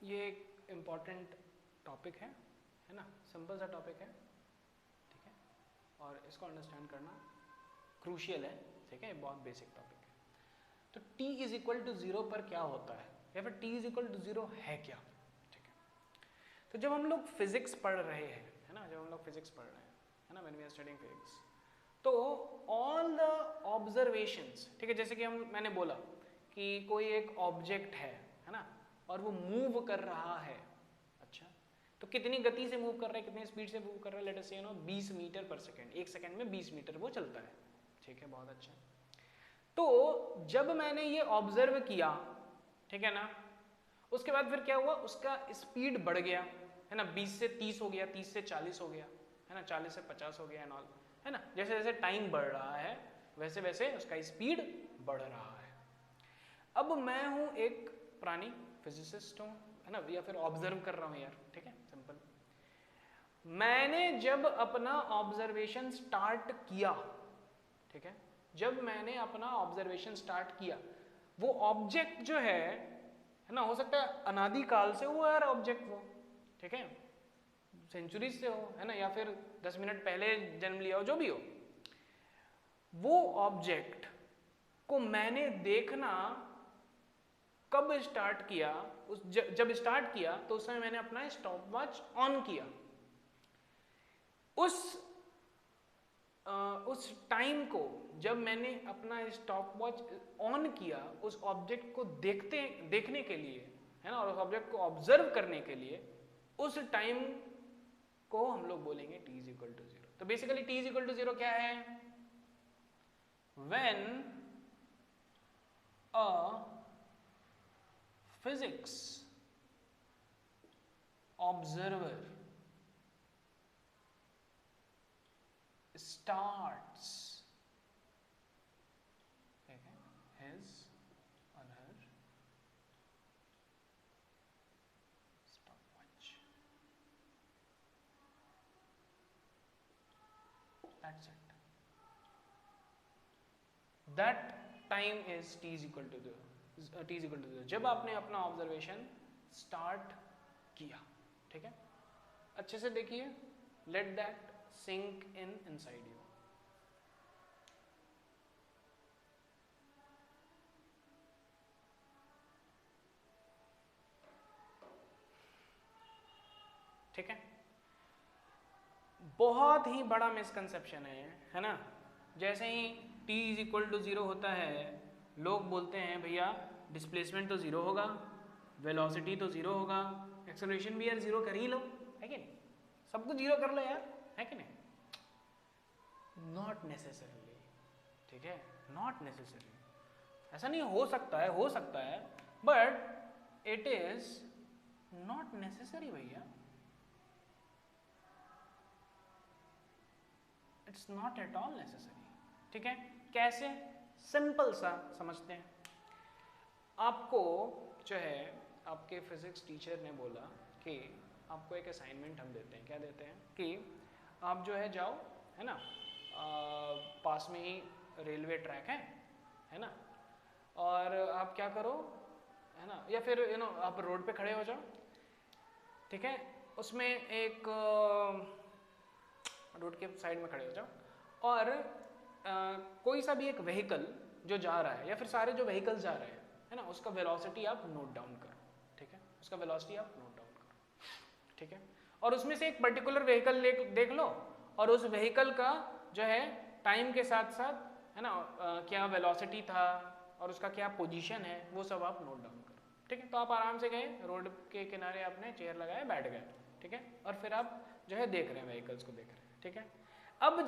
ये एक important topic है ना, सिंपल सा टॉपिक है, ठीक है, और इसको अंडरस्टैंड करना क्रूशियल है, ठीक है, बहुत बेसिक टॉपिक है। तो t इज इक्वल टू 0 पर क्या होता है, या फिर t इज इक्वल टू 0 है क्या, ठीक है। तो जब हम लोग फिजिक्स पढ़ रहे हैं, है ना, जब हम लोग फिजिक्स पढ़ रहे हैं, है ना, when we are studying physics, तो ऑल द ऑब्जर्वेशंस, ठीक है, जैसे कि मैंने बोला कि कोई एक ऑब्जेक्ट है ना, और वो मूव कर रहा है, अच्छा, तो कितनी गति से मूव कर रहा है, कितनी स्पीड से मूव कर रहा है, लेट अस से 20 मीटर पर सेकेंड, एक सेकेंड में 20 मीटर वो चलता है, ठीक है, बहुत अच्छा। तो जब मैंने ये ऑब्जर्व किया, ठीक है ना, उसके बाद फिर क्या हुआ, उसका स्पीड बढ़ गया, है ना, 20 से 30 हो गया, 30 से 40 हो गया, है ना, 40 से 50 हो गया एंड ऑल, है ना, जैसे जैसे टाइम बढ़ रहा है वैसे वैसे उसका स्पीड बढ़ रहा है। अब मैं हूं एक प्राणी फिजिसिस्ट हूं, है ना, या फिर ऑब्जर्व कर रहा हूं यार, ठीक है, सिंपल। मैंने जब अपना ऑब्जर्वेशन स्टार्ट किया, ठीक है, जब मैंने अपना ऑब्जर्वेशन स्टार्ट किया, वो ऑब्जेक्ट जो है ना, हो सकता है अनादि काल से हो यार ऑब्जेक्ट वो, ठीक है, सेंचुरीज से हो, है ना, या फिर 10 मिनट पहले जन्म लिया हो, जो भी हो, वो ऑब्जेक्ट को मैंने देखना कब स्टार्ट किया, जब स्टार्ट किया तो उस समय मैंने अपना स्टॉप वॉच ऑन किया। उस टाइम को जब मैंने अपना स्टॉप वॉच ऑन किया, उस ऑब्जेक्ट को देखने के लिए, है ना, और उस ऑब्जेक्ट को ऑब्जर्व करने के लिए, उस टाइम को हम लोग बोलेंगे t इज इक्वल टू 0। तो basically t is equal to 0 क्या है, when a physics observer starts his or her stopwatch, that's it, that time is t is equal to 0, जब आपने अपना ऑब्जर्वेशन स्टार्ट किया, ठीक है, अच्छे से देखिए, let that sink in inside you. ठीक है, बहुत ही बड़ा मिसकंसेप्शन है ना, जैसे ही t इज इक्वल टू 0 होता है, लोग बोलते हैं भैया डिस्प्लेसमेंट तो 0 होगा, वेलोसिटी तो 0 होगा, एक्सेलरेशन भी यार 0 कर ही लो, है कि नहीं, सब कुछ 0 कर लो यार, है कि नहीं, नॉट नेसेसरली, ठीक है, नॉट नेसेसरी, ऐसा नहीं, हो सकता है but it is not necessary भैया, it's not at all necessary, ठीक है। कैसे, सिंपल सा समझते हैं। आपको जो है आपके फिजिक्स टीचर ने बोला कि आपको एक असाइनमेंट हम देते हैं, क्या देते हैं कि आप जो है जाओ, है ना, पास में ही रेलवे ट्रैक है ना, और आप क्या करो, है ना, या फिर आप रोड पे खड़े हो जाओ, ठीक है, उसमें एक रोड के साइड में खड़े हो जाओ, और कोई सा भी एक व्हीकल जो जा रहा है, या फिर सारे जो व्हीकल्स जा रहे हैं, है ना, उसका वेलोसिटी आप नोट डाउन करो, ठीक है, उसका वेलोसिटी आप नोट डाउन करो, ठीक है, और उसमें से एक पर्टिकुलर व्हीकल देख लो, और उस व्हीकल का जो है टाइम के साथ साथ, है ना, क्या वेलोसिटी था और उसका क्या पोजीशन है, वो सब आप नोट डाउन करो, ठीक है। तो आप आराम से गए, रोड के किनारे आपने चेयर लगाया, बैठ गए, ठीक है, और फिर आप जो है देख रहे हैं, व्हीकल्स को देख रहे हैं, ठीक है। अब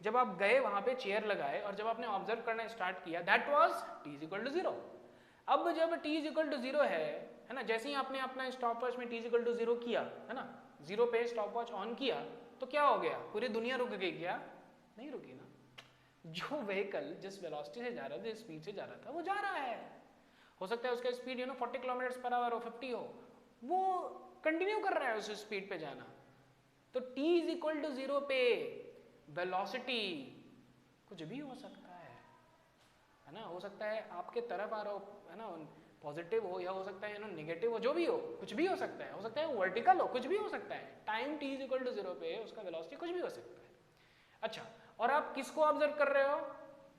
जब आप गए वहां पे चेयर लगाए और जब आपने ऑब्जर्व करना स्टार्ट किया, that was t is equal to 0। अब जब t इज इक्वल टू 0 है ना, जैसे ही आपने अपना स्टॉप वॉच में t इज इक्वल टू 0 किया, है ना, 0 पे स्टॉप वॉच ऑन किया, तो क्या हो गया, पूरी दुनिया रुक गई क्या, नहीं रुकी ना, जो व्हीकल जिस वेलोसिटी से जा रहा था, जिस स्पीड से जा रहा था, वो जा रहा है, हो सकता है उसका स्पीड 40 किलोमीटर पर आवर हो, 50 हो, वो कंटिन्यू कर रहा है उस स्पीड पे जाना। तो t इज इक्वल टू 0 पे वेलोसिटी कुछ भी हो सकता है ना, हो सकता है आपके तरफ आ रहा हो, है ना, पॉजिटिव हो या हो सकता है नेगेटिव हो, जो भी हो, कुछ भी हो सकता है वर्टिकल हो, कुछ भी हो सकता है। Time t is equal to 0 पे उसका वेलोसिटी कुछ भी हो सकता है। अच्छा, और आप किसको ऑब्जर्व कर रहे हो?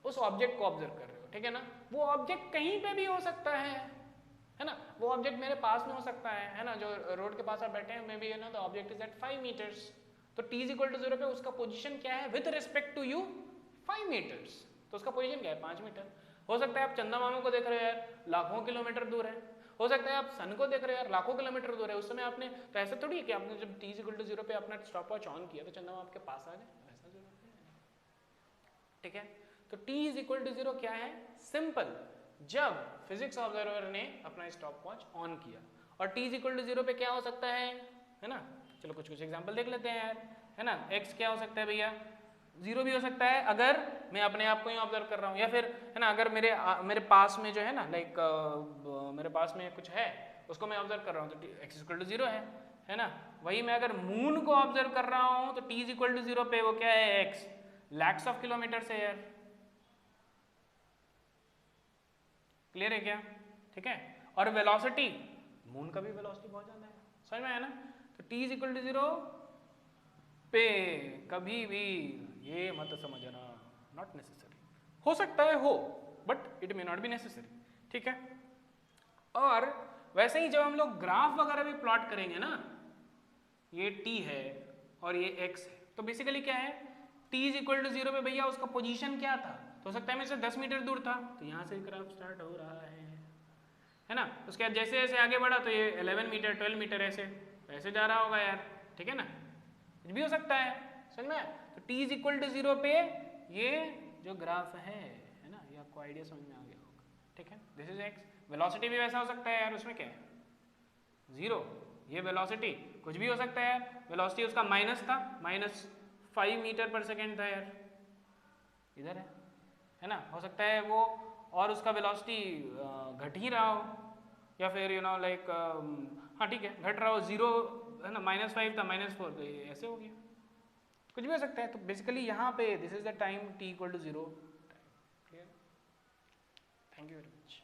उस ऑब्जेक्ट को ऑब्जर्व कर रहे हो, ठीक है ना। वो ऑब्जेक्ट कहीं पे भी हो सकता है ना। वो ऑब्जेक्ट मेरे पास में हो सकता है ना, जो रोड के पास आप बैठे हैं, maybe the object is at 5 metres, तो t इज इक्वल टू 0 पे उसका पोजीशन क्या है with respect to you? 5 metres, तो उसका पोजीशन क्या है? 5 मीटर। हो सकता है आप चंदा मामा को देख रहे हो यार, लाखों किलोमीटर दूर है। हो सकता है आप सन को देख रहे हो यार, लाखों किलोमीटर दूर है। उस समय आपने, तो ऐसा थोड़ी है कि आपने जब t इज इक्वल टू 0 पे अपना स्टॉप वॉच ऑन किया तो चंदा मामा आपके पास आ गए, ऐसा जरूरत नहीं है, ठीक है। तो t इज इक्वल टू 0 क्या है? सिंपल, जब फिजिक्स ऑब्जर्वर ने अपना स्टॉप वॉच ऑन किया। और t इज इक्वल टू 0 पे क्या हो सकता है ना। चलो कुछ कुछ एग्जांपल देख लेते हैं यार, है ना। x क्या हो सकता है भैया? 0 भी हो सकता है अगर मैं अपने आप को ही ऑब्जर्व कर रहा हूँ, या फिर है ना अगर मेरे पास में जो है ना लाइक मेरे पास में कुछ है उसको मैं ऑब्जर्व कर रहा हूँ तो x इक्वल टू 0 है ना। वही मैं अगर मून को ऑब्जर्व कर रहा हूँ तो t इज इक्वल टू 0 पे वो क्या है? x लैक्स ऑफ किलोमीटर से यार, क्लियर है क्या? ठीक है। और वेलोसिटी, मून का भी वेलोसिटी बहुत ज्यादा है, समझ में आया ना। तो t इज इक्वल टू 0 पे कभी भी ये मत समझना, नॉट नेसेसरी। हो सकता है हो, but it may not be necessary, ठीक है। और वैसे ही जब हम लोग ग्राफ वगैरह भी प्लॉट करेंगे ना, ये t है और ये x है, तो बेसिकली क्या है? t इज इक्वल टू 0 पे भैया उसका पोजीशन क्या था? तो हो सकता है मेरे से 10 मीटर दूर था, तो यहाँ से ग्राफ स्टार्ट हो रहा है ना। उसके बाद जैसे जैसे आगे बढ़ा तो ये 11 मीटर 12 मीटर ऐसे जा रहा होगा यार, ठीक है ना। कुछ भी हो सकता है, समझ में। तो t इज इक्वल टू 0 पे ये जो ग्राफ है ना, ये आपको आइडिया समझ में आ गया होगा, ठीक है। This is x। वेलोसिटी भी वैसा हो सकता है यार, उसमें क्या है? 0। ये वेलोसिटी कुछ भी हो सकता है यार। वेलोसिटी उसका माइनस था, -5 मीटर पर सेकेंड था यार, इधर है ना। हो सकता है वो और उसका वेलोसिटी घट ही रहा हो, या फिर लाइक हाँ ठीक है घट रहा हो, 0 है ना, -5 था -4, तो ये ऐसे हो गया, कुछ भी हो सकता है। तो बेसिकली यहाँ पे this is the time t equal to 0। Clear? Thank you very much.